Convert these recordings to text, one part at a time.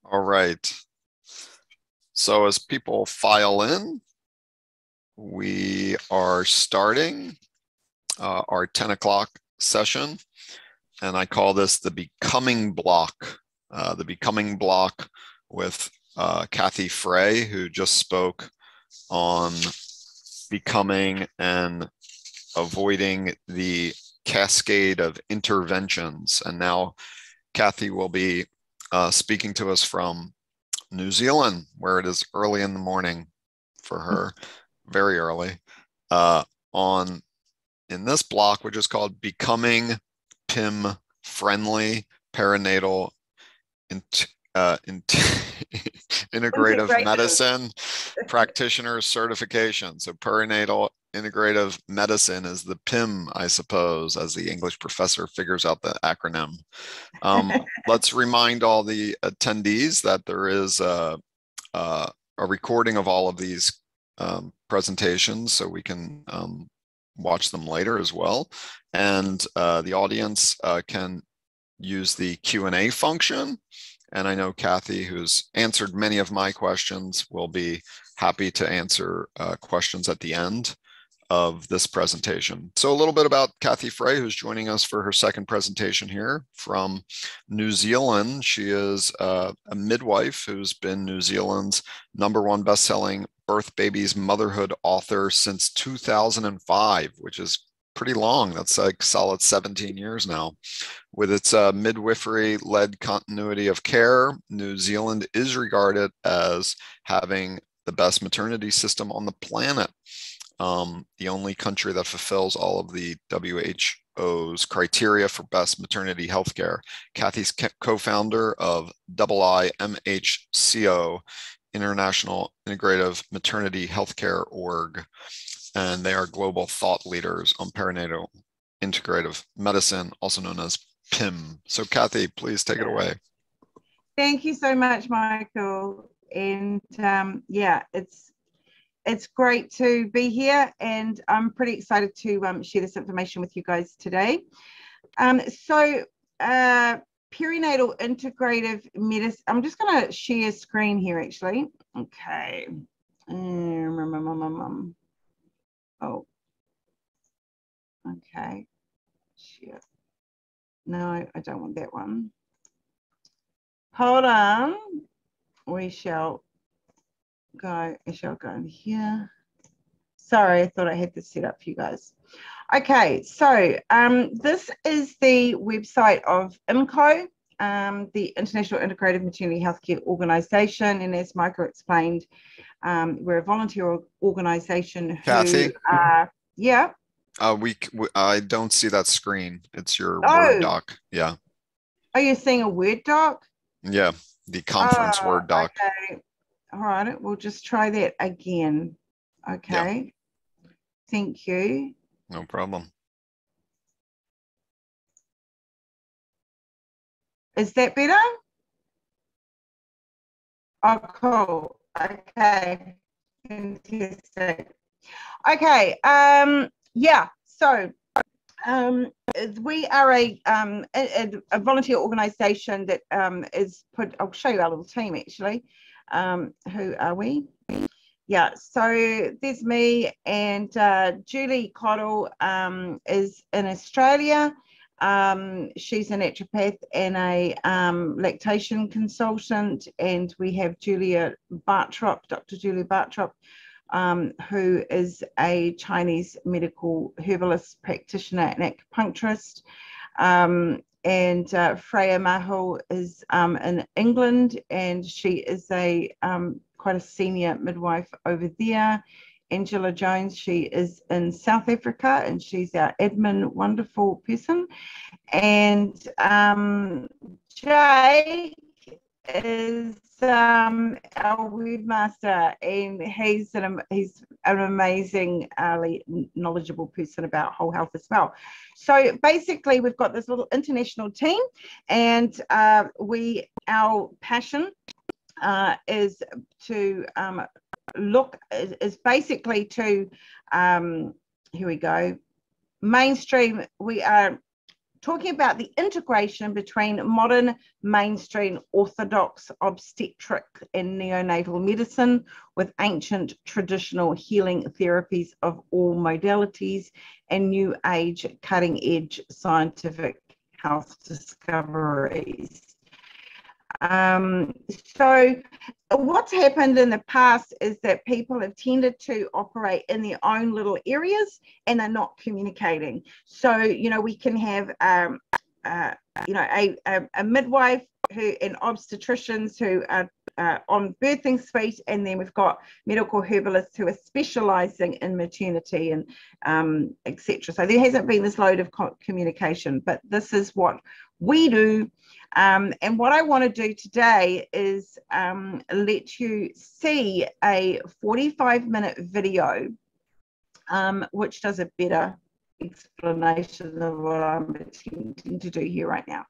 All right. So as people file in, we are starting our 10 o'clock session, and I call this the Becoming Block. The Becoming Block with Kathy Fray, who just spoke on becoming and avoiding the cascade of interventions. And now Kathy will be speaking to us from New Zealand, where it is early in the morning for her, very early, in this block, which is called Becoming PIM Friendly Perinatal Integrative Medicine Practitioner Certification. So Perinatal Integrative Medicine is the PIM, I suppose, as the English professor figures out the acronym. Let's remind all the attendees that there is a recording of all of these presentations, so we can watch them later as well. And the audience can use the Q&A function. And I know Kathy, who's answered many of my questions, will be happy to answer questions at the end of this presentation. So a little bit about Kathy Fray, who's joining us for her second presentation here from New Zealand. She is a midwife who's been New Zealand's #1 best-selling Birth Babies Motherhood author since 2005, which is pretty long. That's like solid 17 years now. With its midwifery-led continuity of care, New Zealand is regarded as having the best maternity system on the planet. The only country that fulfills all of the WHO's criteria for best maternity healthcare. Kathy's co-founder of IIMHCO, International Integrative Maternity Healthcare Org, and they are global thought leaders on perinatal integrative medicine, also known as PIM. So Kathy, please take it away. Thank you so much, Michael. And yeah, it's great to be here, and I'm pretty excited to share this information with you guys today. So perinatal integrative medicine, I'm just going to share screen here actually. Okay. Oh, okay. Share. No, I don't want that one. Hold on. I shall go in here. Sorry, I thought I had this set up for you guys. Okay, so this is the website of IIMHCO, the International Integrative Maternity Healthcare Organization, and as Michael explained, we're a volunteer organization. Kathy? Yeah. I don't see that screen. It's your Word doc. Yeah. Are you seeing a Word doc? Yeah, the conference Word doc. Okay. All right, we'll just try that again. Okay. Yeah. Thank you. No problem. Is that better? Oh, cool. Okay. Fantastic. Okay. Yeah. So we are a volunteer organization that is put. I'll show you our little team actually. Who are we? Yeah, so there's me, and Julie Cottle is in Australia. She's a naturopath and a lactation consultant, and we have Julia Bartrop, Dr. Julia Bartrop, who is a Chinese medical herbalist practitioner and acupuncturist. And Fray is in England, and she is a quite a senior midwife over there. Angela Jones, she is in South Africa, and she's our admin wonderful person. And Jay is our webmaster, and he's an amazing, knowledgeable person about whole health as well. So basically, we've got this little international team, and our passion is to is basically to here we go, mainstream. We are talking about the integration between modern mainstream orthodox obstetric and neonatal medicine with ancient traditional healing therapies of all modalities and new age cutting edge scientific health discoveries. So what's happened in the past is that people have tended to operate in their own little areas and they're not communicating. So, you know, we can have, you know, a midwife who and obstetricians who are on birthing suite, and then we've got medical herbalists who are specializing in maternity and etc. So there hasn't been this load of communication, but this is what we do. And what I want to do today is let you see a 45-minute video, which does a better explanation of what I'm attempting to do here right now.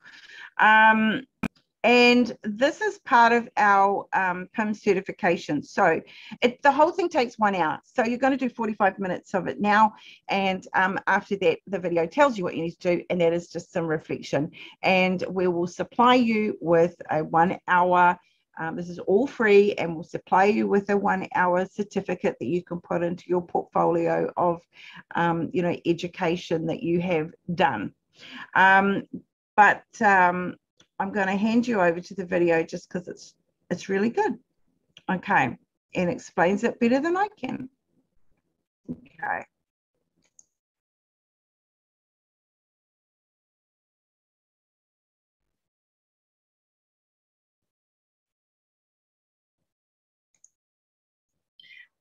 And this is part of our PIM certification. So the whole thing takes 1 hour. So you're going to do 45 minutes of it now. And after that, the video tells you what you need to do. And that is just some reflection. And we will supply you with a 1 hour. This is all free, and we'll supply you with a 1 hour certificate that you can put into your portfolio of, you know, education that you have done. I'm going to hand you over to the video just because it's really good. Okay, and explains it better than I can. Okay.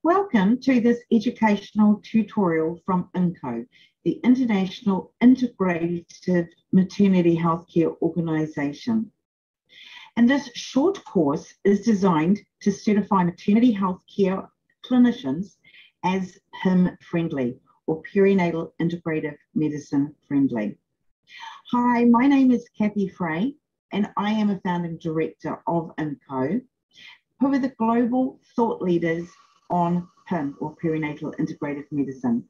Welcome to this educational tutorial from IIMHCO, the International Integrative Maternity Healthcare Organization. And this short course is designed to certify maternity healthcare clinicians as PIM friendly, or Perinatal Integrative Medicine friendly. Hi, my name is Fray, and I am a founding director of IIMHCO, who are the global thought leaders on PIM, or Perinatal Integrative Medicine.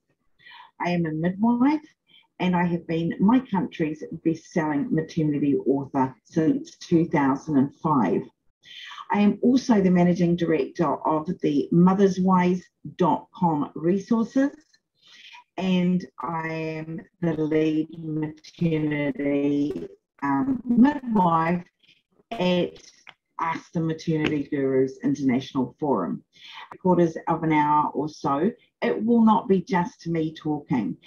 I am a midwife, and I have been my country's best-selling maternity author since 2005. I am also the managing director of the motherswise.com resources, and I am the lead maternity midwife at Ask the Maternity Gurus International Forum. Quarters of an hour or so, it will not be just me talking.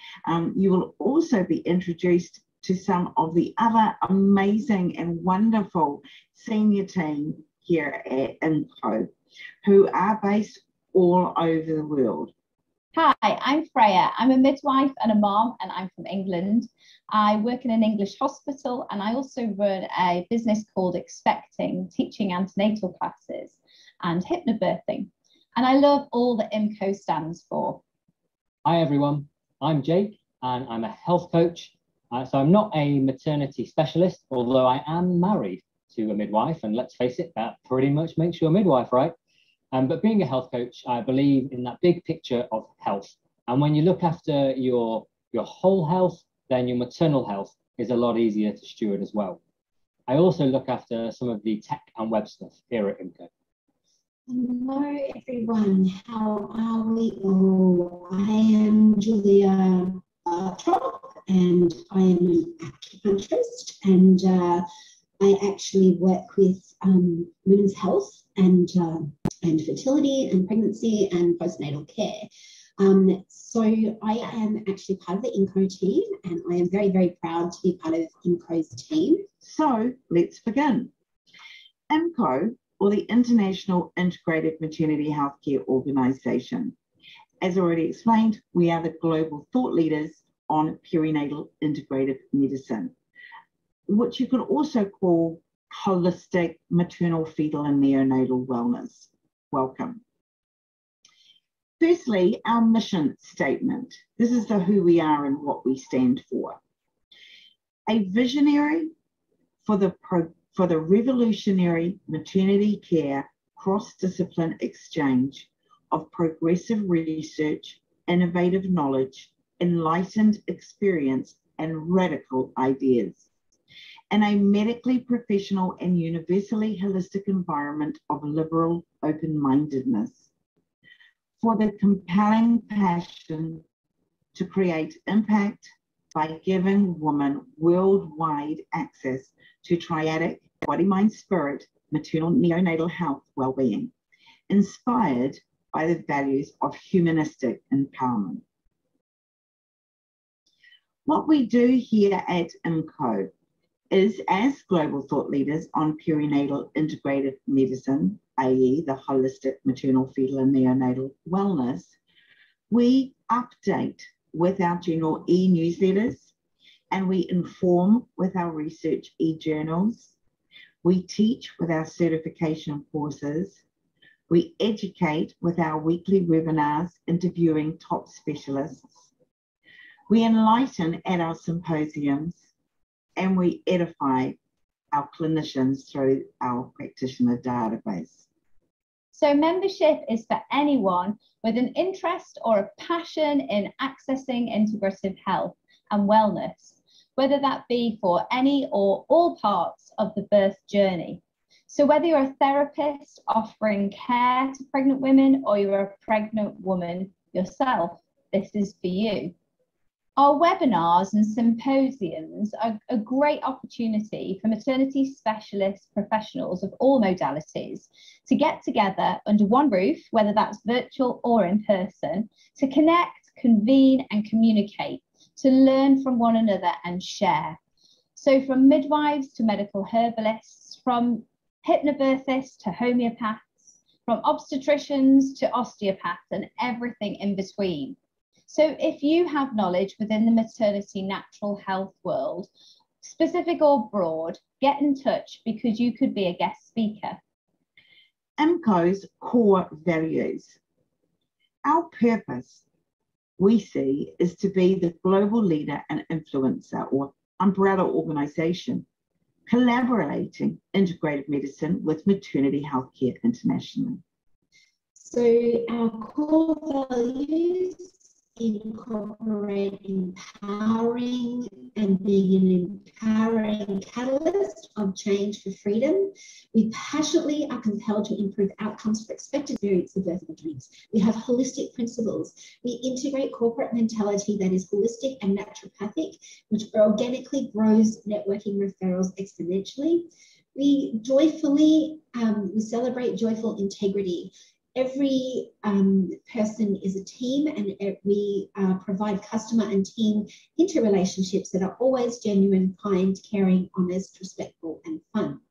You will also be introduced to some of the other amazing and wonderful senior team here at IIMHCO, who are based all over the world. Hi, I'm Freya. I'm a midwife and a mom, and I'm from England. I work in an English hospital, and I also run a business called Expecting, teaching antenatal classes and hypnobirthing. And I love all that IIMHCO stands for. Hi everyone, I'm Jake, and I'm a health coach. So I'm not a maternity specialist, although I am married to a midwife, and let's face it, that pretty much makes you a midwife, right? But being a health coach, I believe in that big picture of health. And when you look after your whole health, then your maternal health is a lot easier to steward as well. I also look after some of the tech and web stuff here at IIMHCO. Hello everyone, how are we all? I am Julia Trock, and I am an acupuncturist, and I actually work with women's health and fertility and pregnancy and postnatal care. So I am actually part of the IIMHCO team, and I am very, very proud to be part of IIMHCO's team. So let's begin. IIMHCO, or the International Integrative Maternity Healthcare Organization. As already explained, we are the global thought leaders on perinatal integrative medicine, which you could also call holistic maternal, fetal, and neonatal wellness. Welcome. Firstly, our mission statement. This is the who we are and what we stand for. A visionary for the revolutionary maternity care cross-discipline exchange of progressive research, innovative knowledge, enlightened experience, and radical ideas, in a medically professional and universally holistic environment of liberal open-mindedness, for the compelling passion to create impact by giving women worldwide access to triadic body, mind, spirit, maternal neonatal health well-being, inspired by the values of humanistic empowerment. What we do here at IIMHCO is, as global thought leaders on perinatal integrative medicine, i.e. the holistic maternal, fetal and neonatal wellness, we update with our general e-newsletters, and we inform with our research e-journals. We teach with our certification courses. We educate with our weekly webinars, interviewing top specialists. We enlighten at our symposiums, and we edify our clinicians through our practitioner database. So membership is for anyone with an interest or a passion in accessing integrative health and wellness, whether that be for any or all parts of the birth journey. So whether you're a therapist offering care to pregnant women or you're a pregnant woman yourself, this is for you. Our webinars and symposiums are a great opportunity for maternity specialist professionals of all modalities to get together under one roof, whether that's virtual or in person, to connect, convene and communicate, to learn from one another and share. So from midwives to medical herbalists, from hypnobirthists to homeopaths, from obstetricians to osteopaths and everything in between. So if you have knowledge within the maternity natural health world, specific or broad, get in touch because you could be a guest speaker. IIMHCO's core values. Our purpose, we see, is to be the global leader and influencer or umbrella organisation, collaborating integrative medicine with maternity healthcare internationally. So our core values incorporate empowering and being an empowering catalyst of change for freedom. We passionately are compelled to improve outcomes for expected periods of birth and dreams. We have holistic principles. We integrate corporate mentality that is holistic and naturopathic, which organically grows networking referrals exponentially. We joyfully, we celebrate joyful integrity. Every person is a team, and we provide customer and team interrelationships that are always genuine, kind, caring, honest, respectful, and fun.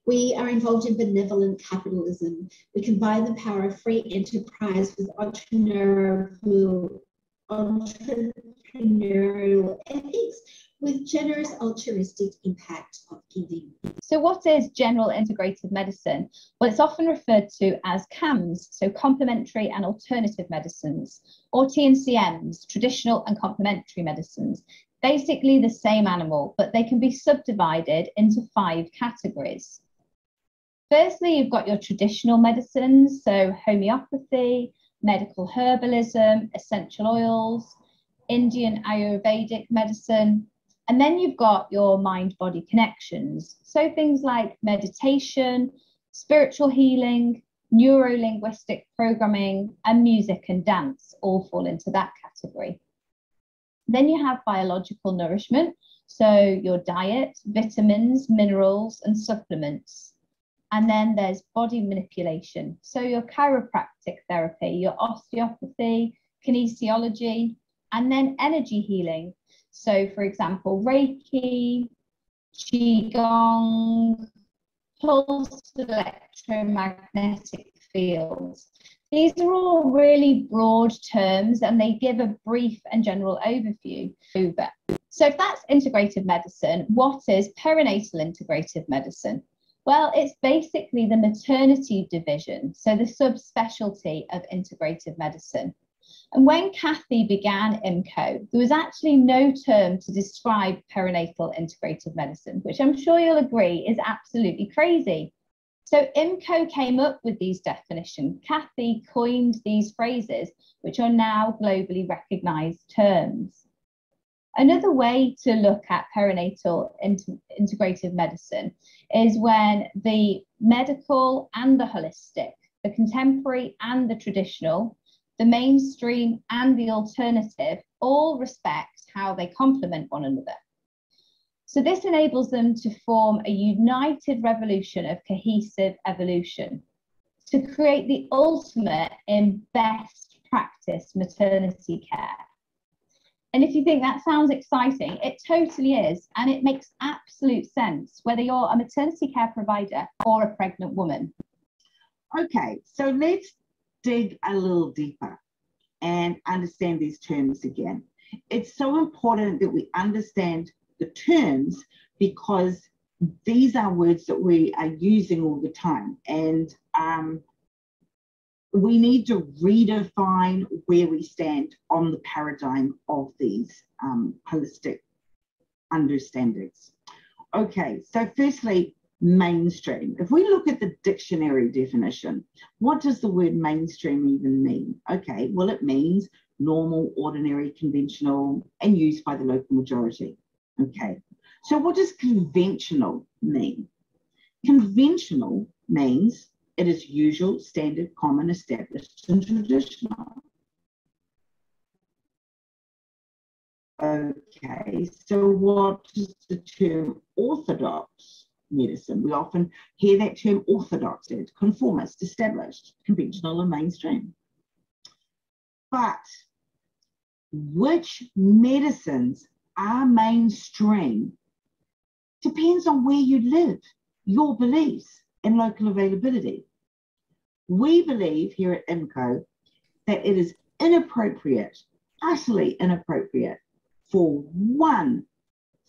We are involved in benevolent capitalism. We combine the power of free enterprise with entrepreneurial ethics with generous altruistic impact of giving. So what is general integrative medicine? Well, it's often referred to as CAMs, so complementary and alternative medicines, or TNCMs, traditional and complementary medicines. Basically the same animal, but they can be subdivided into 5 categories. Firstly, you've got your traditional medicines, so homeopathy, medical herbalism, essential oils, Indian Ayurvedic medicine. And then you've got your mind-body connections. So things like meditation, spiritual healing, neuro-linguistic programming, and music and dance all fall into that category. Then you have biological nourishment. So your diet, vitamins, minerals, and supplements. And then there's body manipulation. So your chiropractic therapy, your osteopathy, kinesiology, and then energy healing. So, for example, Reiki, Qigong, pulsed electromagnetic fields. These are all really broad terms and they give a brief and general overview. So if that's integrative medicine, what is perinatal integrative medicine? Well, it's basically the maternity division, so the subspecialty of integrative medicine. And when Kathy began IIMHCO, there was actually no term to describe perinatal integrative medicine, which I'm sure you'll agree is absolutely crazy. So IIMHCO came up with these definitions. Kathy coined these phrases, which are now globally recognized terms. Another way to look at perinatal integrative medicine is when the medical and the holistic, the contemporary and the traditional, the mainstream and the alternative all respect how they complement one another. So this enables them to form a united revolution of cohesive evolution to create the ultimate in best practice maternity care. And if you think that sounds exciting, it totally is. And it makes absolute sense, whether you're a maternity care provider or a pregnant woman. Okay, so let's dig a little deeper and understand these terms again. It's so important that we understand the terms because these are words that we are using all the time. And we need to redefine where we stand on the paradigm of these holistic understandings. Okay, so firstly, mainstream. If we look at the dictionary definition, what does the word mainstream even mean? Okay, well, it means normal, ordinary, conventional, and used by the local majority. Okay, so what does conventional mean? Conventional means it is usual, standard, common, established, and traditional. Okay, so what is the term orthodox medicine? We often hear that term orthodox, conformist, established, conventional, and mainstream. But which medicines are mainstream depends on where you live, your beliefs, and local availability. We believe here at IIMHCO that it is inappropriate, utterly inappropriate, for one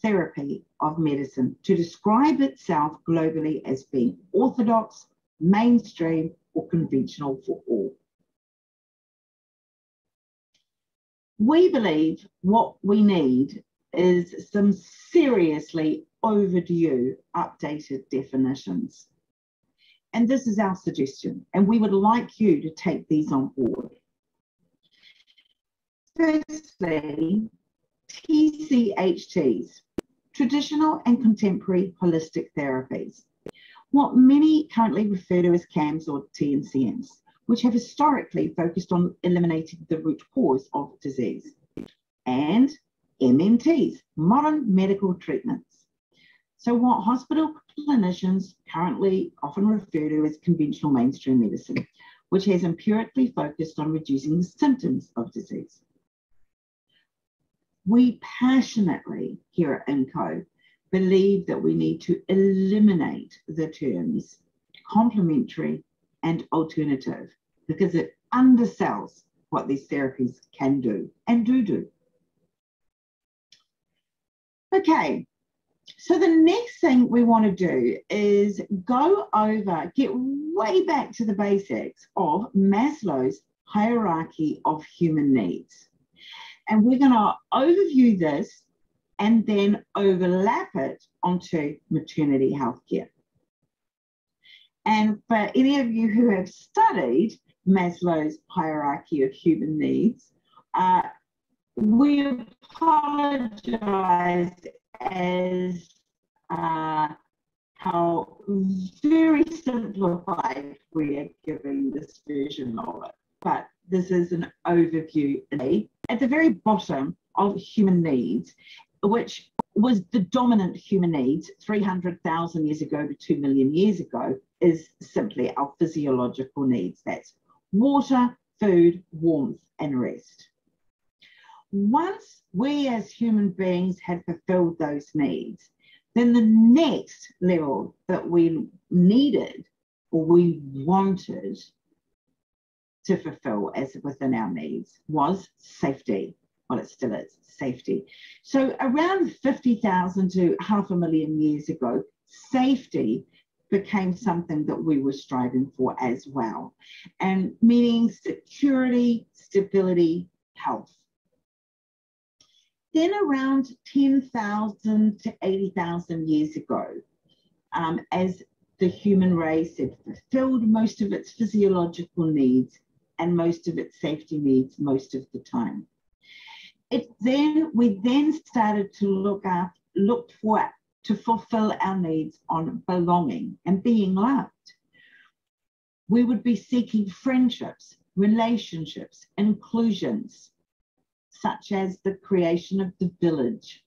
therapy of medicine to describe itself globally as being orthodox, mainstream, or conventional for all. We believe what we need is some seriously overdue updated definitions. And this is our suggestion, and we would like you to take these on board. Firstly, TCHTs, traditional and contemporary holistic therapies, what many currently refer to as CAMs or TNCMs, which have historically focused on eliminating the root cause of disease, and MMTs, modern medical treatments. So what hospital clinicians currently often refer to as conventional mainstream medicine, which has empirically focused on reducing the symptoms of disease. We passionately here at IIMHCO believe that we need to eliminate the terms complementary and alternative because it undersells what these therapies can do and do. Okay. So the next thing we want to do is get way back to the basics of Maslow's hierarchy of human needs. And we're going to overview this and then overlap it onto maternity health care. And for any of you who have studied Maslow's hierarchy of human needs, we apologize as how very simplified we are giving this version of it. But this is an overview. At the very bottom of human needs, which was the dominant human needs 300,000 years ago to 2 million years ago, is simply our physiological needs. That's water, food, warmth, and rest. Once we as human beings had fulfilled those needs, then the next level that we needed or we wanted to fulfill as within our needs was safety. Well, it still is safety. So around 50,000 to 500,000 years ago, safety became something that we were striving for as well, and meaning security, stability, health. Then around 10,000 to 80,000 years ago, as the human race had fulfilled most of its physiological needs and most of its safety needs most of the time, We then started to look to fulfill our needs on belonging and being loved. We would be seeking friendships, relationships, inclusions, such as the creation of the village.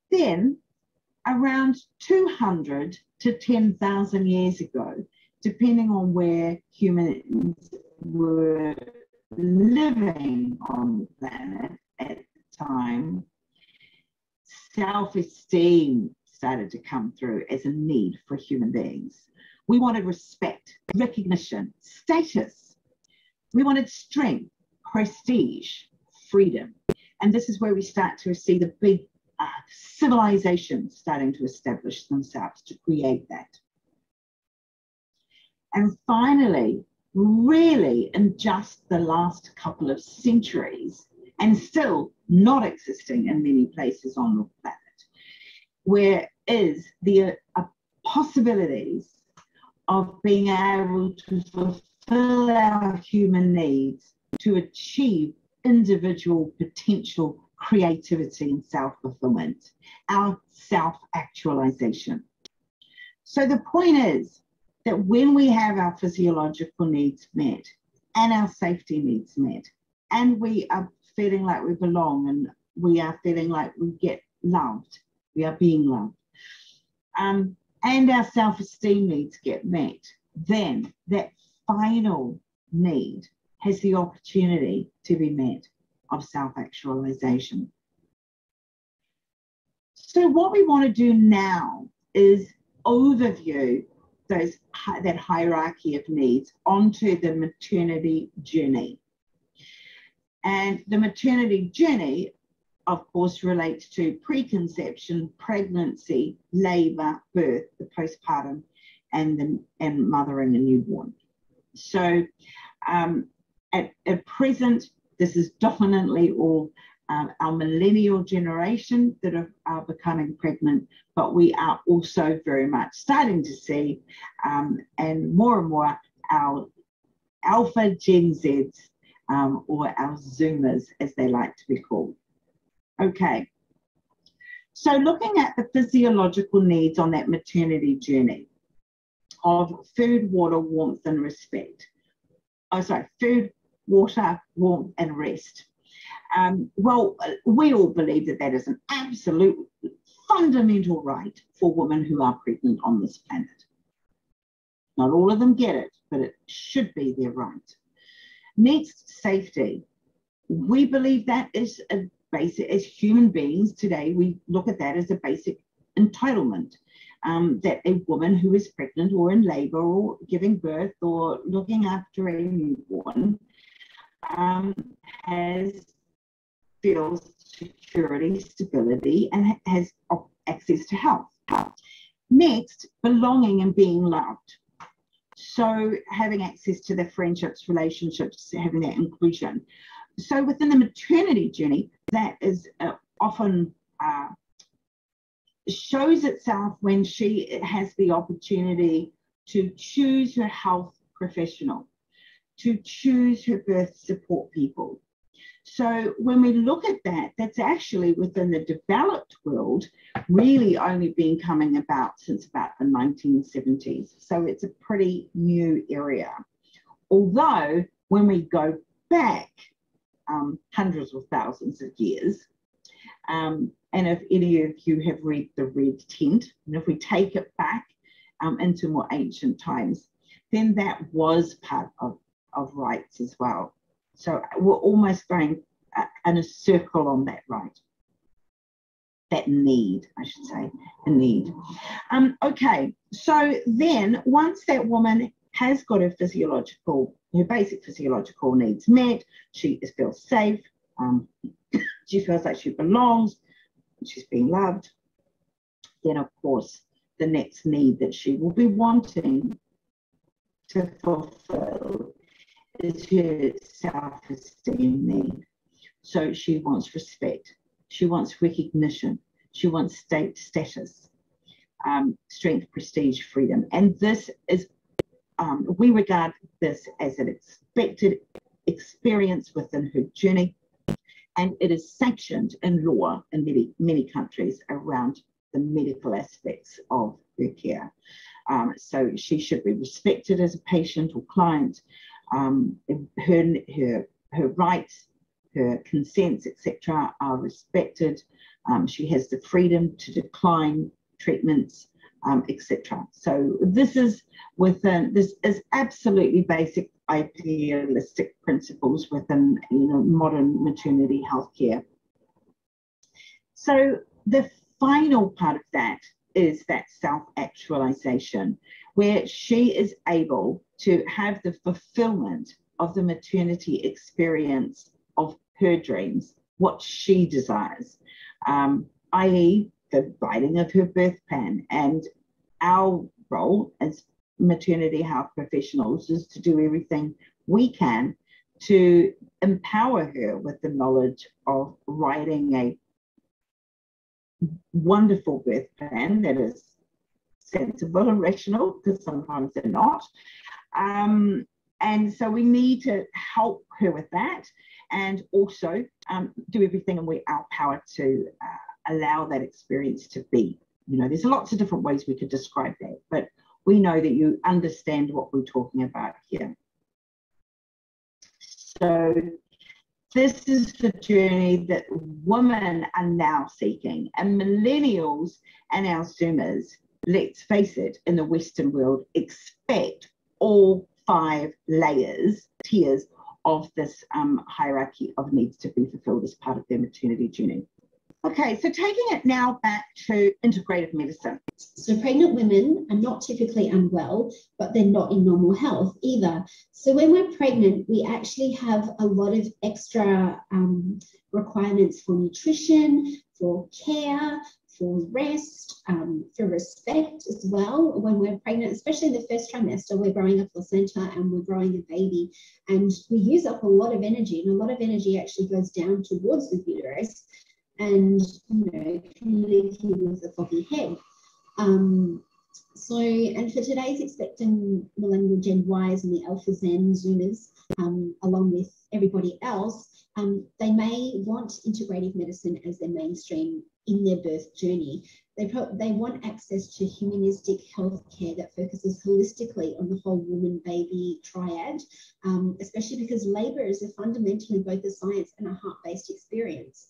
Then, around 200 to 10,000 years ago, depending on where humans were living on the planet at the time, self-esteem started to come through as a need for human beings. We wanted respect, recognition, status. We wanted strength, prestige, freedom. And this is where we start to see the big civilizations starting to establish themselves to create that. And finally, really in just the last couple of centuries, and still not existing in many places on the planet, where is the possibilities of being able to fulfill our human needs to achieve individual potential creativity and self-fulfillment, our self-actualization. So the point is that when we have our physiological needs met and our safety needs met, and we are feeling like we belong and we are feeling like we get loved, we are being loved, and our self-esteem needs get met, then that final need has the opportunity to be met of self-actualization. So what we want to do now is overview that hierarchy of needs onto the maternity journey. And the maternity journey, of course, relates to preconception, pregnancy, labor, birth, the postpartum, and mothering a newborn. So at present, this is dominantly all our millennial generation that are becoming pregnant, but we are also very much starting to see, and more our Alpha Gen Zs, or our Zoomers, as they like to be called. Okay, so looking at the physiological needs on that maternity journey of food, water, warmth, and respect. Food, water, warmth, and rest. Well, we all believe that is an absolute fundamental right for women who are pregnant on this planet. Not all of them get it, but it should be their right. Next, safety. We believe that is a basic, as human beings today, we look at that as a basic entitlement, that a woman who is pregnant or in labor or giving birth or looking after a newborn feels security, stability, and has access to health. Next, belonging and being loved. So having access to the friendships, relationships, having that inclusion. So within the maternity journey, that is often shows itself when she has the opportunity to choose her health professional, to choose her birth support people. So when we look at that, that's actually within the developed world really only been coming about since about the 1970s. So it's a pretty new area. Although when we go back hundreds of thousands of years, and if any of you have read The Red Tent, and if we take it back into more ancient times, then that was part of rights as well. So we're almost going in a circle on that right. That need, I should say, a need. Okay, so then once that woman has got her basic physiological needs met, she feels safe, she feels like she belongs, she's being loved, then of course the next need that she will be wanting to fulfill is her self-esteem need. So she wants respect, she wants recognition, she wants status, strength, prestige, freedom. And this is, we regard this as an expected experience within her journey. and it is sanctioned in law in many countries around the medical aspects of her care. So she should be respected as a patient or client. Her rights, her consents, etc., are respected. She has the freedom to decline treatments, etc. So this is absolutely basic idealistic principles within modern maternity healthcare. So the final part of that is that self-actualization, where she is able to have the fulfillment of the maternity experience of her dreams, what she desires, i.e. the writing of her birth plan. And our role as maternity health professionals is to do everything we can to empower her with the knowledge of writing a wonderful birth plan that is sensible and rational, because sometimes they're not. And so we need to help her with that, and also do everything in our power to allow that experience to be. There's lots of different ways we could describe that, but we know that you understand what we're talking about here. So this is the journey that women are now seeking, and millennials and our Zoomers, let's face it, in the Western world, expect all 5 tiers of this hierarchy of needs to be fulfilled as part of their maternity journey. Okay, so taking it now back to integrative medicine. So pregnant women are not typically unwell, but they're not in normal health either. So when we're pregnant, we actually have a lot of extra requirements for nutrition, for care, for rest, for respect as well. When we're pregnant, especially in the first trimester, we're growing a placenta and we're growing a baby, and we use up a lot of energy, and a lot of energy actually goes down towards the uterus, and can leave you with a foggy head. And for today's expectant millennial Gen Ys and the Alpha Zen Zoomers, along with everybody else, they may want integrative medicine as their mainstream in their birth journey. They want access to humanistic healthcare that focuses holistically on the whole woman-baby triad, especially because labour is fundamentally both a science and a heart-based experience.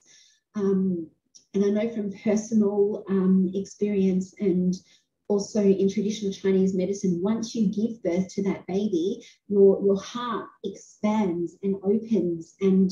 And I know from personal experience, and also in traditional Chinese medicine, once you give birth to that baby, your heart expands and opens, and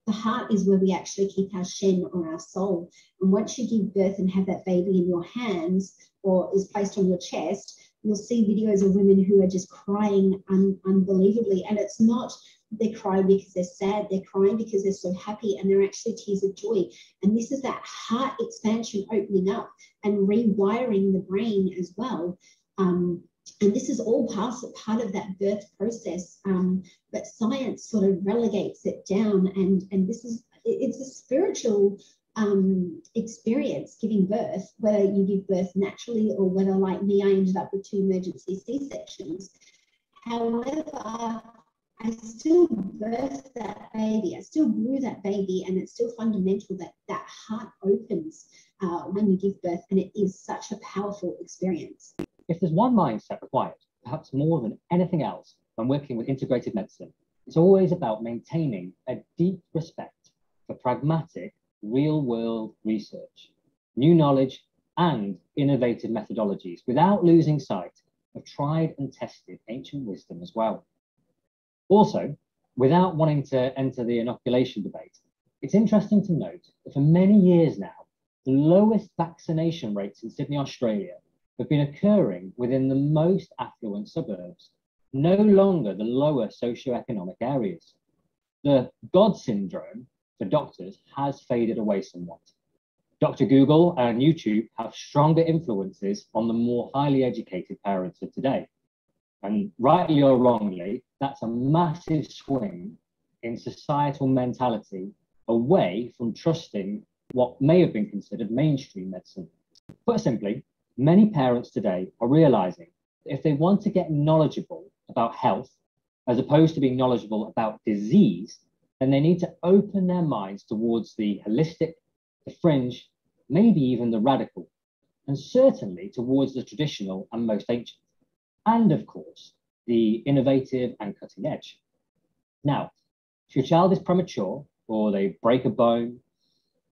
the heart is where we actually keep our shen, or our soul. And once you give birth and have that baby in your hands, or is placed on your chest, you'll see videos of women who are just crying unbelievably. And it's not they're crying because they're sad, they're crying because they're so happy, and they're actually tears of joy. And this is that heart expansion opening up and rewiring the brain as well. And this is all part of that birth process, but science sort of relegates it down, and it's a spiritual experience giving birth, whether you give birth naturally or whether, like me, I ended up with 2 emergency C-sections. However, I still birthed that baby, I still grew that baby, and it's still fundamental that that heart opens when you give birth, and it is such a powerful experience. If there's one mindset required, perhaps more than anything else, when working with integrated medicine, it's always about maintaining a deep respect for pragmatic, real-world research, new knowledge, and innovative methodologies, without losing sight of tried and tested ancient wisdom as well. Also, without wanting to enter the inoculation debate, it's interesting to note that for many years now, the lowest vaccination rates in Sydney, Australia, have been occurring within the most affluent suburbs, no longer the lower socioeconomic areas. The God syndrome for doctors has faded away somewhat. Dr. Google and YouTube have stronger influences on the more highly educated parents of today. And rightly or wrongly, that's a massive swing in societal mentality away from trusting what may have been considered mainstream medicine. Put simply, many parents today are realizing that if they want to get knowledgeable about health, as opposed to being knowledgeable about disease, then they need to open their minds towards the holistic, the fringe, maybe even the radical, and certainly towards the traditional and most ancient, and of course, the innovative and cutting edge. Now, if your child is premature, or they break a bone,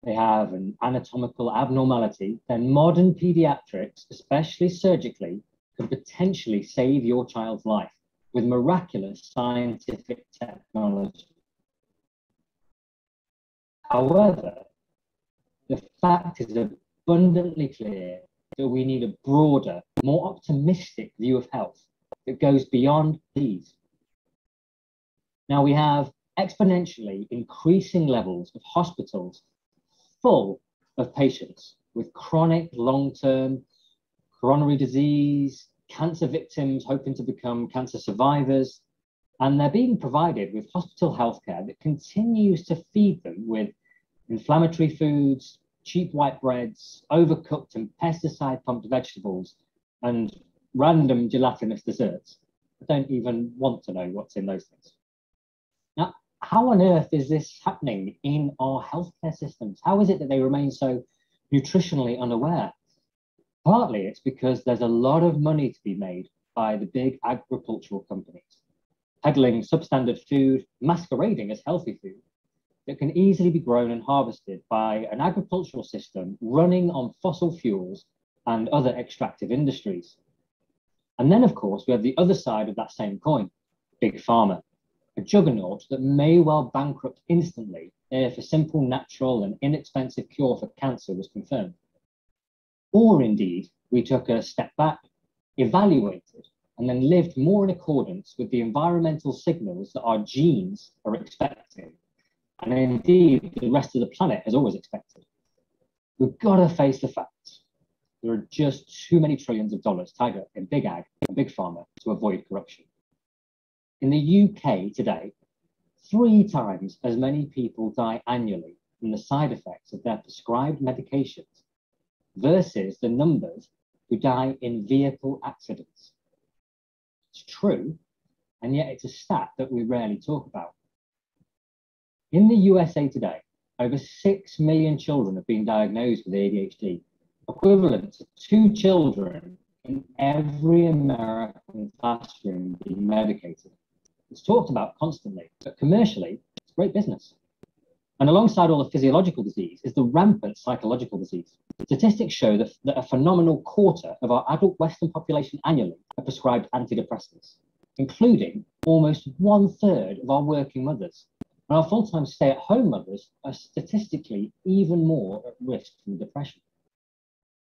they have an anatomical abnormality, then modern pediatrics, especially surgically, can potentially save your child's life with miraculous scientific technology. However, the fact is abundantly clear that we need a broader, more optimistic view of health that goes beyond these. Now we have exponentially increasing levels of hospitals full of patients with chronic long-term coronary disease, cancer victims hoping to become cancer survivors, and they're being provided with hospital healthcare that continues to feed them with inflammatory foods, cheap white breads, overcooked and pesticide-pumped vegetables, and random gelatinous desserts. I don't even want to know what's in those things. Now, how on earth is this happening in our healthcare systems? How is it that they remain so nutritionally unaware? Partly it's because there's a lot of money to be made by the big agricultural companies, peddling substandard food, masquerading as healthy food, that can easily be grown and harvested by an agricultural system running on fossil fuels and other extractive industries. And then, of course, we have the other side of that same coin, Big Pharma, a juggernaut that may well bankrupt instantly if a simple, natural and inexpensive cure for cancer was confirmed. Or indeed, we took a step back, evaluated, and then lived more in accordance with the environmental signals that our genes are expecting, and indeed the rest of the planet has always expected. We've got to face the facts. There are just too many trillions of dollars tied up in big ag and big pharma to avoid corruption. In the UK today, 3 times as many people die annually from the side effects of their prescribed medications versus the numbers who die in vehicle accidents. It's true, and yet it's a stat that we rarely talk about. In the USA today, over 6 million children have been diagnosed with ADHD, equivalent to 2 children in every American classroom being medicated. It's talked about constantly, but commercially, it's great business. And alongside all the physiological disease is the rampant psychological disease. Statistics show that a phenomenal quarter of our adult Western population annually are prescribed antidepressants, including almost 1/3 of our working mothers. And our full-time stay-at-home mothers are statistically even more at risk from depression.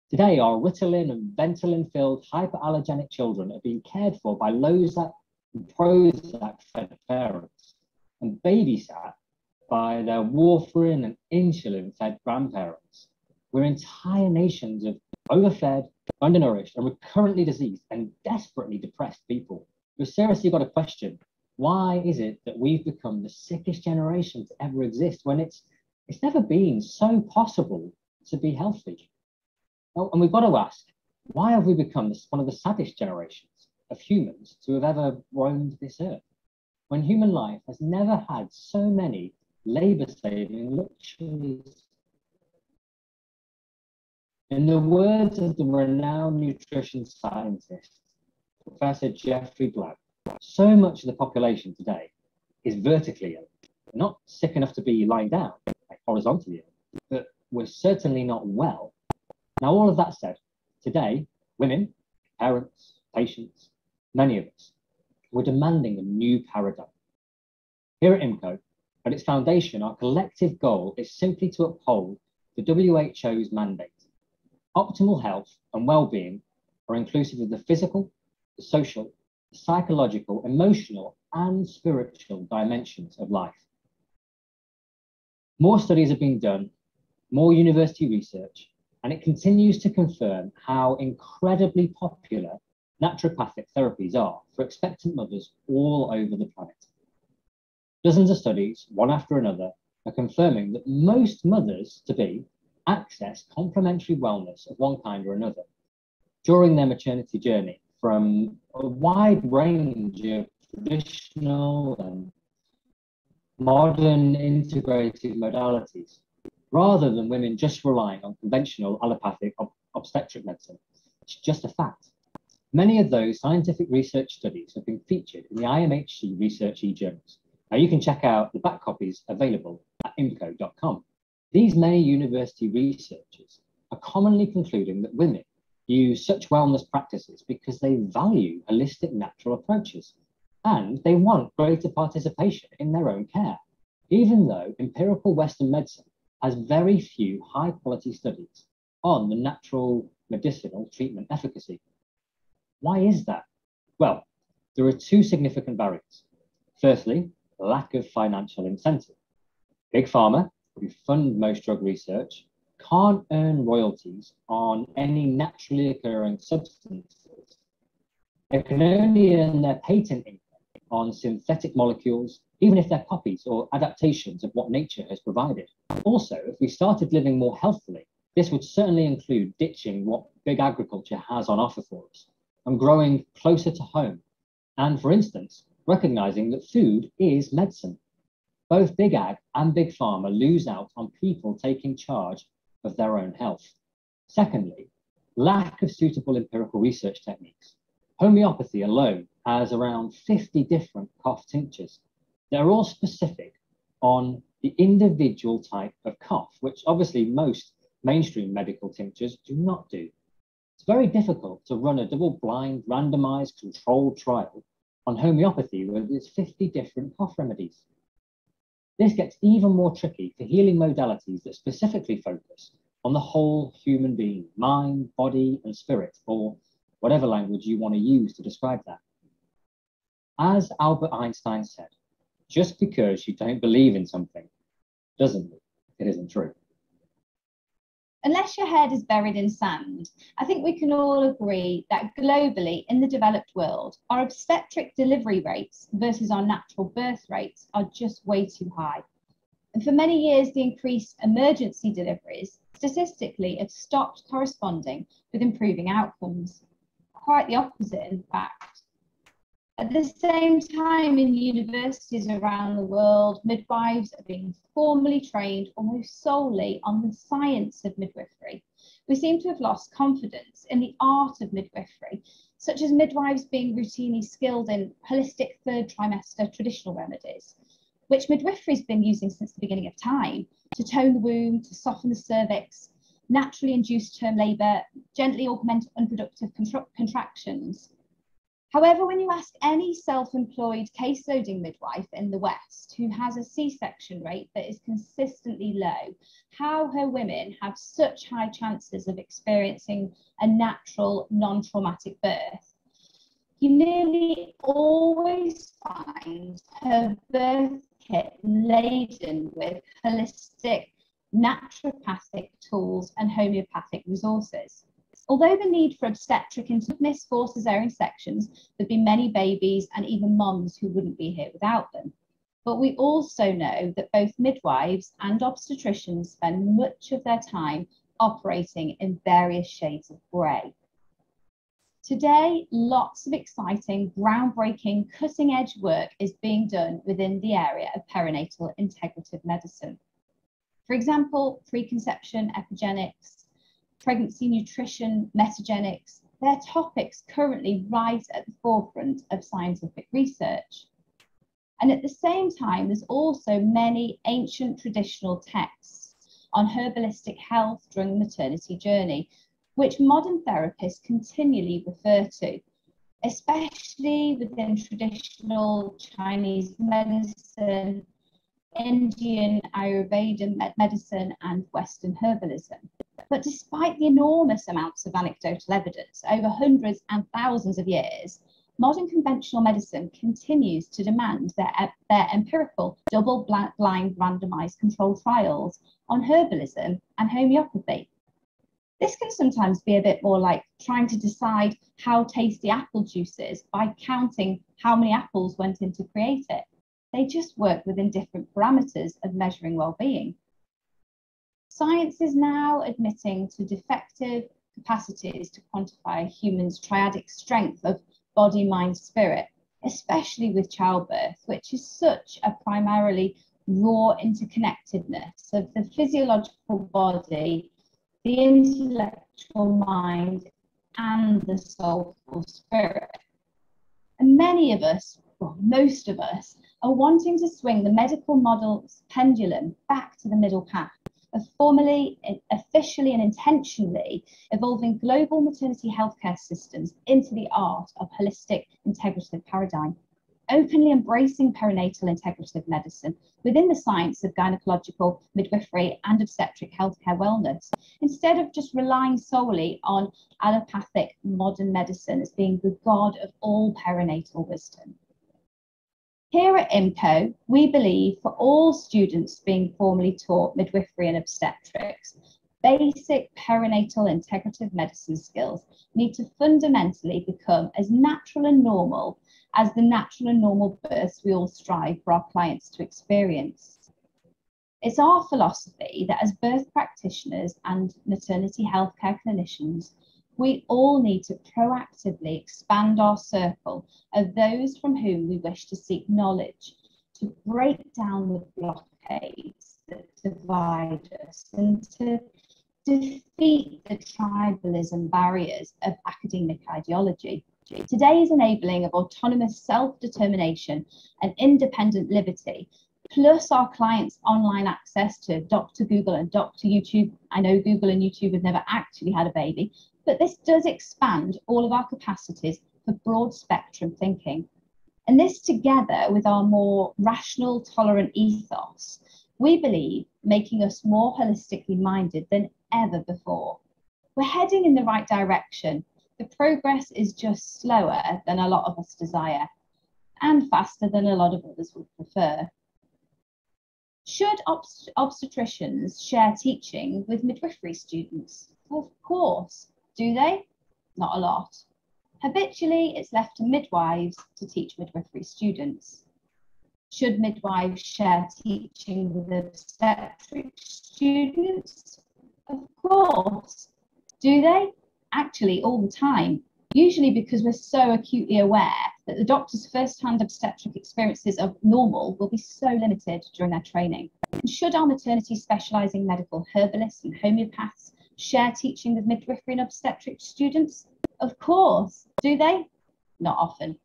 Today, our Ritalin and Ventolin-filled hyperallergenic children are being cared for by Lozac and Prozac-fed parents and babysat by their warfarin and insulin-fed grandparents. We're entire nations of overfed, undernourished, and recurrently diseased and desperately depressed people. We've seriously got to question, why is it that we've become the sickest generation to ever exist when it's never been so possible to be healthy? Oh, and we've got to ask, why have we become one of the saddest generations of humans to have ever roamed this earth, when human life has never had so many labor-saving luxuries? In the words of the renowned nutrition scientist, Professor Jeffrey Black, so much of the population today is vertically ill. We're not sick enough to be lying down, like horizontally ill, but we're certainly not well. Now, all of that said, today, women, parents, patients, many of us, we're demanding a new paradigm. Here at IIMHCO, at its foundation, our collective goal is simply to uphold the WHO's mandate. Optimal health and well-being are inclusive of the physical, the social, the psychological, emotional, and spiritual dimensions of life. More studies have been done, more university research, and it continues to confirm how incredibly popular naturopathic therapies are for expectant mothers all over the planet. Dozens of studies, one after another, are confirming that most mothers-to-be access complementary wellness of one kind or another during their maternity journey, from a wide range of traditional and modern integrative modalities, rather than women just relying on conventional allopathic obstetric medicine. It's just a fact. Many of those scientific research studies have been featured in the IIMHCO research e-journals. Now you can check out the back copies available at IIMHCO.com. These many university researchers are commonly concluding that women use such wellness practices because they value holistic natural approaches and they want greater participation in their own care, even though empirical Western medicine has very few high-quality studies on the natural medicinal treatment efficacy. Why is that? Well, there are two significant barriers. Firstly, lack of financial incentive. Big pharma, who fund most drug research, can't earn royalties on any naturally occurring substances. They can only earn their patent income on synthetic molecules, even if they're copies or adaptations of what nature has provided. Also, if we started living more healthily, this would certainly include ditching what big agriculture has on offer for us and growing closer to home. And for instance, recognizing that food is medicine. Both big ag and big pharma lose out on people taking charge of their own health. Secondly, lack of suitable empirical research techniques. Homeopathy alone has around 50 different cough tinctures. They're all specific on the individual type of cough, which obviously most mainstream medical tinctures do not do. It's very difficult to run a double-blind, randomized, controlled trial on homeopathy with its 50 different cough remedies. This gets even more tricky for healing modalities that specifically focus on the whole human being, mind, body, and spirit, or whatever language you want to use to describe that. As Albert Einstein said, just because you don't believe in something doesn't mean it isn't true. Unless your head is buried in sand, I think we can all agree that globally in the developed world, our obstetric delivery rates versus our natural birth rates are just way too high. And for many years, the increased emergency deliveries statistically have stopped corresponding with improving outcomes. Quite the opposite, in fact. At the same time, in universities around the world, midwives are being formally trained almost solely on the science of midwifery. We seem to have lost confidence in the art of midwifery, such as midwives being routinely skilled in holistic third trimester traditional remedies, which midwifery has been using since the beginning of time to tone the womb, to soften the cervix, naturally induced term labour, gently augment unproductive contractions. However, when you ask any self-employed caseloading midwife in the West who has a C-section rate that is consistently low, how her women have such high chances of experiencing a natural, non-traumatic birth, you nearly always find her birth kit laden with holistic, naturopathic tools and homeopathic resources. Although the need for obstetric interventions for cesarean sections, there'd be many babies and even moms who wouldn't be here without them. But we also know that both midwives and obstetricians spend much of their time operating in various shades of grey. Today, lots of exciting, groundbreaking, cutting-edge work is being done within the area of perinatal integrative medicine. For example, preconception, epigenetics, pregnancy nutrition, metagenics, they're topics currently right at the forefront of scientific research. And at the same time, there's also many ancient traditional texts on herbalistic health during the maternity journey, which modern therapists continually refer to, especially within traditional Chinese medicine, Indian Ayurvedic medicine, and Western herbalism. But despite the enormous amounts of anecdotal evidence over hundreds and thousands of years, modern conventional medicine continues to demand their empirical double-blind randomized controlled trials on herbalism and homeopathy. This can sometimes be a bit more like trying to decide how tasty apple juice is by counting how many apples went in to create it. They just work within different parameters of measuring well-being. Science is now admitting to defective capacities to quantify a human's triadic strength of body, mind, spirit, especially with childbirth, which is such a primarily raw interconnectedness of the physiological body, the intellectual mind, and the soulful spirit. And many of us, well, most of us, are wanting to swing the medical model's pendulum back to the middle path of formally, officially, and intentionally evolving global maternity healthcare systems into the art of holistic integrative paradigm, openly embracing perinatal integrative medicine within the science of gynecological, midwifery, and obstetric healthcare wellness, instead of just relying solely on allopathic modern medicine as being the god of all perinatal wisdom. Here at IIMHCO, we believe for all students being formally taught midwifery and obstetrics, basic perinatal integrative medicine skills need to fundamentally become as natural and normal as the natural and normal births we all strive for our clients to experience. It's our philosophy that as birth practitioners and maternity healthcare clinicians, we all need to proactively expand our circle of those from whom we wish to seek knowledge, to break down the blockades that divide us and to defeat the tribalism barriers of academic ideology. Today's enabling of autonomous self-determination and independent liberty, plus our clients' online access to Dr. Google and Dr. YouTube. I know Google and YouTube have never actually had a baby, but this does expand all of our capacities for broad spectrum thinking. And this, together with our more rational, tolerant ethos, we believe making us more holistically minded than ever before. We're heading in the right direction. The progress is just slower than a lot of us desire, and faster than a lot of others would prefer. Should obstetricians share teaching with midwifery students? Of course. Do they? Not a lot. Habitually, it's left to midwives to teach midwifery students. Should midwives share teaching with obstetric students? Of course. Do they? Actually, all the time. Usually because we're so acutely aware that the doctor's first-hand obstetric experiences of normal will be so limited during their training. And should our maternity specialising medical herbalists and homeopaths share teaching with midwifery and obstetric students? Of course. Do they? Not often.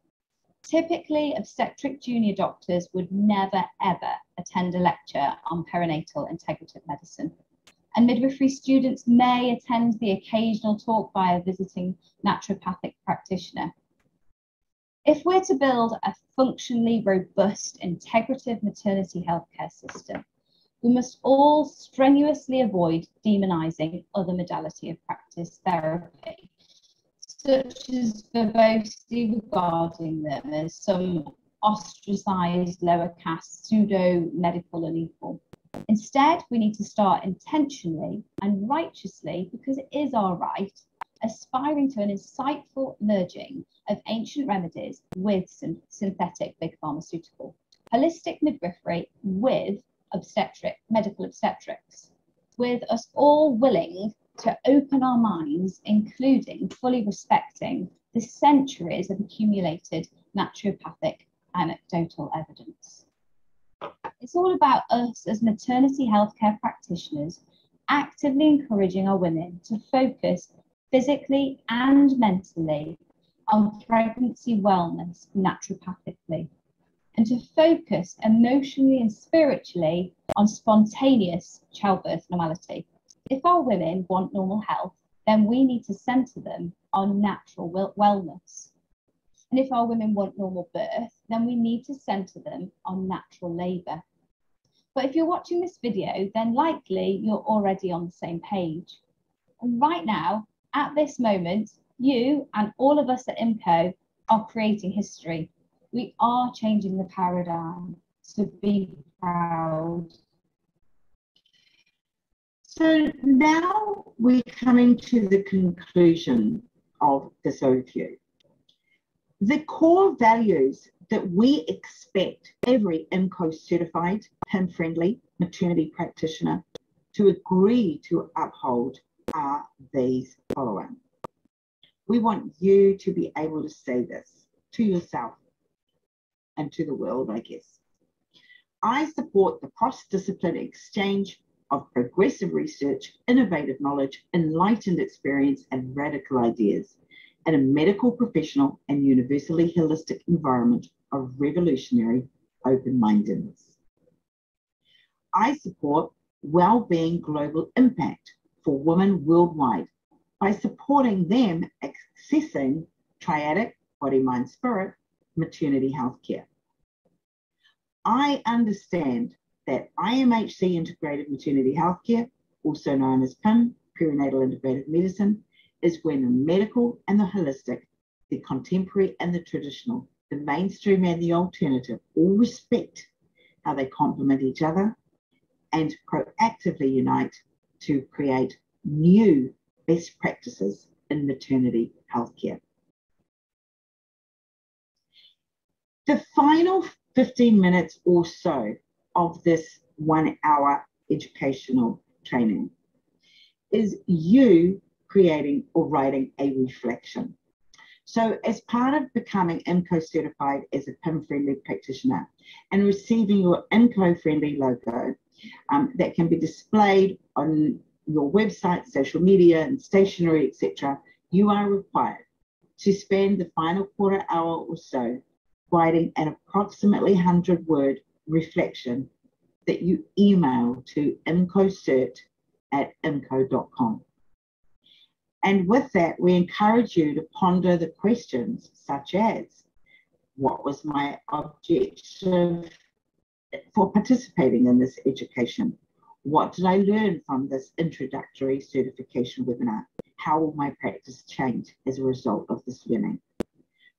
Typically, obstetric junior doctors would never, ever attend a lecture on perinatal integrative medicine. And midwifery students may attend the occasional talk by a visiting naturopathic practitioner. If we're to build a functionally robust integrative maternity healthcare system, we must all strenuously avoid demonising other modality of practice therapy, such as verbosely regarding them as some ostracised lower caste pseudo-medical unequal. Instead, we need to start intentionally and righteously, because it is our right, aspiring to an insightful merging of ancient remedies with synthetic big pharmaceutical. Holistic midwifery with medical obstetrics, with us all willing to open our minds, including fully respecting the centuries of accumulated naturopathic anecdotal evidence. It's all about us as maternity healthcare practitioners actively encouraging our women to focus physically and mentally on pregnancy wellness naturopathically, and to focus emotionally and spiritually on spontaneous childbirth normality. If our women want normal health, then we need to centre them on natural wellness. And if our women want normal birth, then we need to centre them on natural labour. But if you're watching this video, then likely you're already on the same page. And right now, at this moment, you and all of us at IIMHCO are creating history. We are changing the paradigm, so be proud. So now we're coming to the conclusion of this overview. The core values that we expect every IIMHCO certified, PIM-friendly maternity practitioner to agree to uphold are these following. We want you to be able to say this to yourself and to the world, I guess. I support the cross-disciplinary exchange of progressive research, innovative knowledge, enlightened experience, and radical ideas in a medical, professional, and universally holistic environment of revolutionary open-mindedness. I support well-being global impact for women worldwide by supporting them accessing triadic body, mind, spirit maternity health care. I understand that IIMHC Integrative Maternity Healthcare, also known as PIM, Perinatal Integrative Medicine, is when the medical and the holistic, the contemporary and the traditional, the mainstream and the alternative all respect how they complement each other and proactively unite to create new best practices in maternity healthcare. The final 15 minutes or so of this 1 hour educational training is you creating or writing a reflection. So as part of becoming IIMHCO certified as a PIM-friendly practitioner and receiving your IIMHCO-friendly logo that can be displayed on your website, social media, and stationery, etc., you are required to spend the final quarter hour or so writing an approximately 100-word reflection that you email to imhcocert@imhco.com. And with that, we encourage you to ponder the questions such as, what was my objective for participating in this education? What did I learn from this introductory certification webinar? How will my practice change as a result of this learning?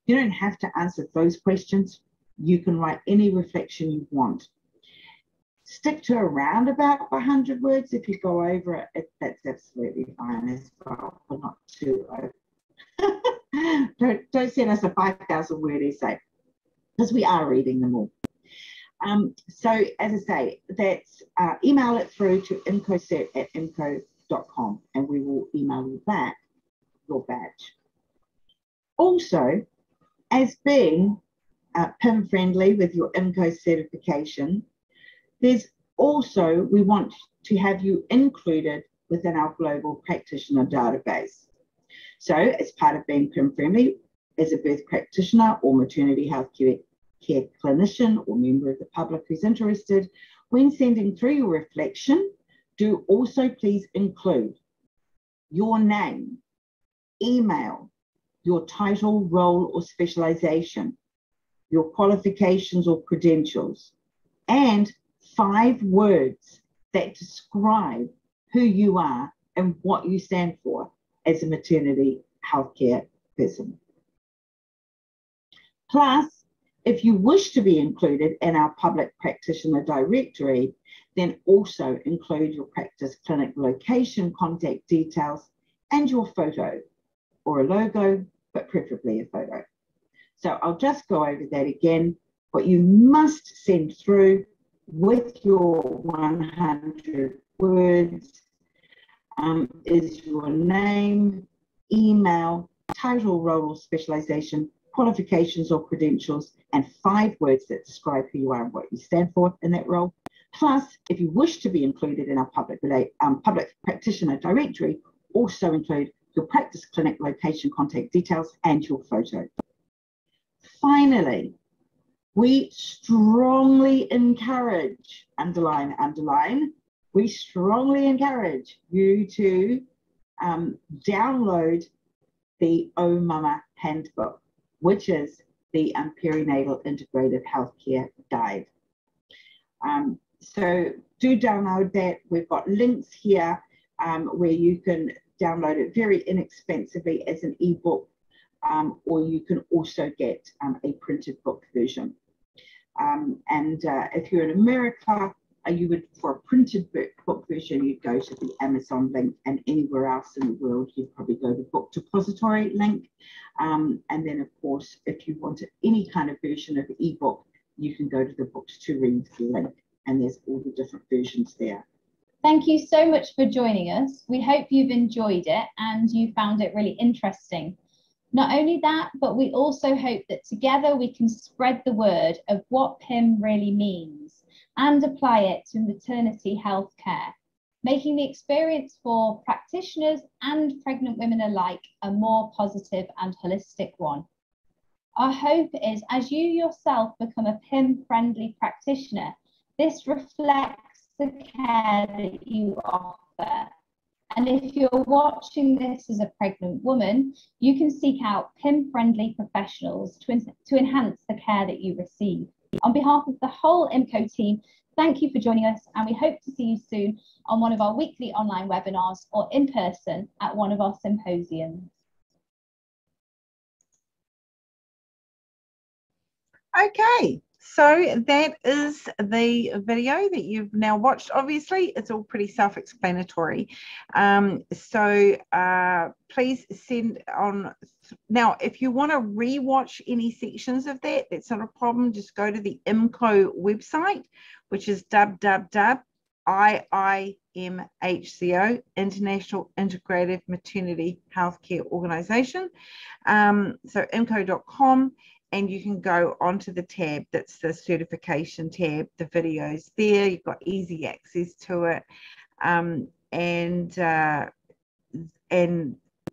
You don't have to answer those questions. You can write any reflection you want. Stick to around about 100 words. If you go over it, that's absolutely fine as well, but not too over. Don't send us a 5,000 word essay, because we are reading them all. So as I say, that's email it through to imhcocert@imhco.com and we will email you back your badge. Also, as being PIM friendly with your IIMHCO certification, there's also, we want to have you included within our global practitioner database. So as part of being PIM friendly, as a birth practitioner or maternity health care clinician or member of the public who's interested, when sending through your reflection, do also please include your name, email, your title, role or specialization, your qualifications or credentials, and 5 words that describe who you are and what you stand for as a maternity healthcare person. Plus, if you wish to be included in our public practitioner directory, then also include your practice clinic location, contact details, and your photo or a logo, but preferably a photo. So I'll just go over that again. What you must send through with your 100 words is your name, email, title, role or specialization, qualifications or credentials, and 5 words that describe who you are and what you stand for in that role. Plus, if you wish to be included in our public practitioner directory, also include your practice clinic location, contact details, and your photo. Finally, we strongly encourage, underline, underline, we strongly encourage you to download the Oh Mama Handbook, which is the Perinatal Integrative Healthcare Guide. So do download that. We've got links here where you can download it very inexpensively as an ebook, or you can also get a printed book version. If you're in America, you would, for a printed book version, you'd go to the Amazon link, and anywhere else in the world, you'd probably go to the Book Depository link. And then, of course, if you wanted any kind of version of the ebook, you can go to the Books to Read link, and there's all the different versions there. Thank you so much for joining us. We hope you've enjoyed it and you found it really interesting. Not only that, but we also hope that together we can spread the word of what PIM really means and apply it to maternity health care, making the experience for practitioners and pregnant women alike a more positive and holistic one. Our hope is, as you yourself become a PIM-friendly practitioner, this reflects the care that you offer. And if you're watching this as a pregnant woman, you can seek out PIM-friendly professionals to enhance the care that you receive. On behalf of the whole IIMHCO team, thank you for joining us, and we hope to see you soon on one of our weekly online webinars or in person at one of our symposiums. Okay, so that is the video that you've now watched. Obviously, it's all pretty self-explanatory. Please send on. Now, if you want to re-watch any sections of that, that's not a problem. Just go to the IIMHCO website, which is www.IIMHCO, International Integrative Maternity Healthcare Organization. So IIMHCO.com. And you can go onto the tab, that's the certification tab, the videos there, you've got easy access to it. And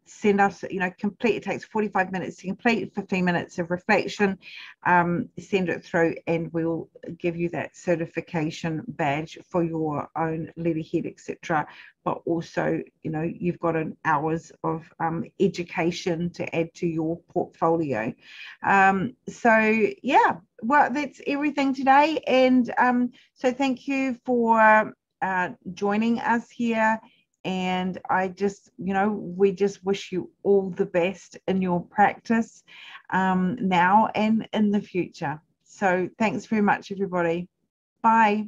send us, complete, it takes 45 minutes to complete, 15 minutes of reflection, send it through and we'll give you that certification badge for your own letterhead, etc. But also, you've got an hours of education to add to your portfolio. So yeah, well, that's everything today. And so thank you for joining us here. And I just, we just wish you all the best in your practice now and in the future. So thanks very much, everybody. Bye.